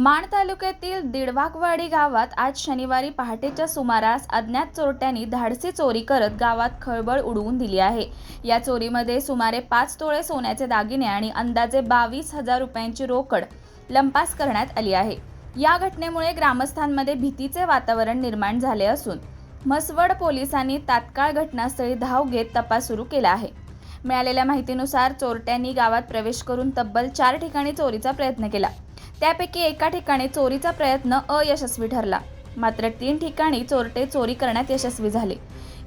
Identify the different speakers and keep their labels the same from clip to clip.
Speaker 1: माण तालुक्यातील दिडवाकवाडी गावात आज शनिवारी पहाटेच्या सुमारास अज्ञात चोरट्यांनी धाडसी चोरी करत गावात खळबळ उडवून दिली आहे। या चोरीमध्ये सुमारे 5 तोळे सोन्याचे दागिने आणि अंदाजे 22,000 रुपयांची रोकड लंपास करण्यात आली आहे। या घटनेमुळे ग्रामस्थांमध्ये भीतीचे वातावरण निर्माण झाले असून म्हसवड पोलिसांनी तात्काळ घटनास्थळी धाव घेत तपास सुरू केला आहे। मिळालेल्या माहितीनुसार चोरट्यांनी गावात प्रवेश करून तब्बल 4 ठिकाणी चोरीचा प्रयत्न केला। त्यापैकी एका ठिकाणी चोरीचा प्रयत्न अयशस्वी ठरला, मात्र 3 ठिकाणी चोरटे चोरी करण्यात यशस्वी झाले।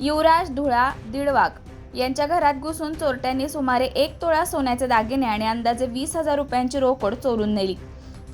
Speaker 1: युवराज धुळा दिडवाक यांच्या घरात घुसून चोरट्यांनी सुमारे 1 तोळा सोन्याचे दागिने आणि अंदाजे 20,000 रुपयांची रोकड चोरून नेली।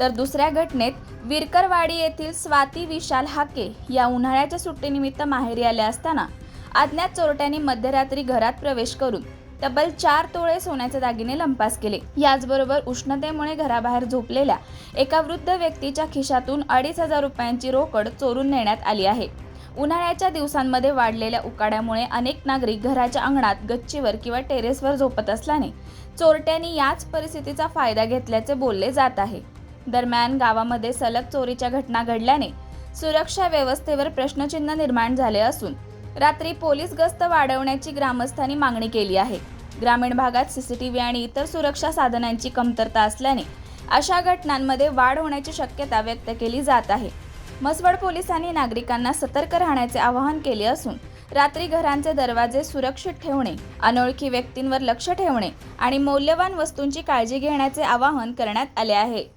Speaker 1: तर दुसऱ्या घटनेत विरकरवाडी येथील स्वाती विशाल हाके या उन्हाळ्याच्या सुट्टीनिमित्त माहेरी आल्या असताना अज्ञात चोरट्यांनी मध्यरात्री घरात प्रवेश करून तब्बल 4 तोळे सोन्याचे दागिने लंपास केले। याचबरोबर उष्णतेमुळे घराबाहेर झोपलेल्या एका वृद्ध व्यक्तीच्या खिशातून 2,500 रुपयांची रोकड चोरून नेण्यात आली आहे। उन्हाळ्याच्या दिवसांमध्ये वाढलेल्या उकाड्यामुळे अनेक नागरिक घराच्या अंगणात, गच्चीवर किंवा टेरेसवर झोपत असल्याने चोरट्यांनी याच परिस्थितीचा फायदा घेतल्याचे बोलले जात आहे। दरम्यान गावामध्ये सलग चोरीच्या घटना घडल्याने सुरक्षा व्यवस्थेवर प्रश्नचिन्ह निर्माण झाले असून रात्री पोलीस गस्त वाढवण्याची ग्रामस्थांनी मागणी केली आहे। ग्रामीण भागात सीसीटीव्ही आणि इतर सुरक्षा साधनांची कमतरता असल्याने अशा घटनांमध्ये वाढ होण्याची शक्यता व्यक्त केली जात आहे। म्हसवड पोलिसांनी नागरिकांना सतर्क राहण्याचे आवाहन केले असून रात्री घरांचे दरवाजे सुरक्षित ठेवणे, अनोळखी व्यक्तींवर लक्ष ठेवणे आणि मौल्यवान वस्तूंची काळजी घेण्याचे आवाहन करण्यात आले आहे।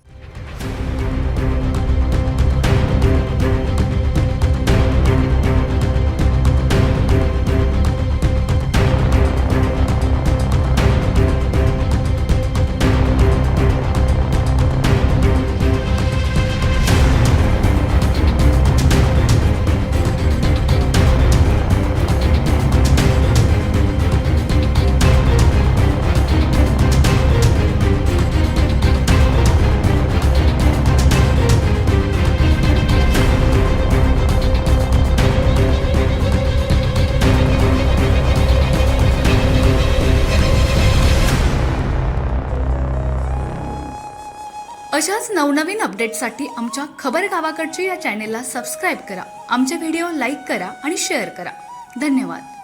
Speaker 2: अशाच नवनवीन अपडेट्ससाठी आमच्या खबर गावाकडची या चॅनेलला सबस्क्राईब करा, आमचे व्हिडिओ लाईक करा आणि शेअर करा। धन्यवाद।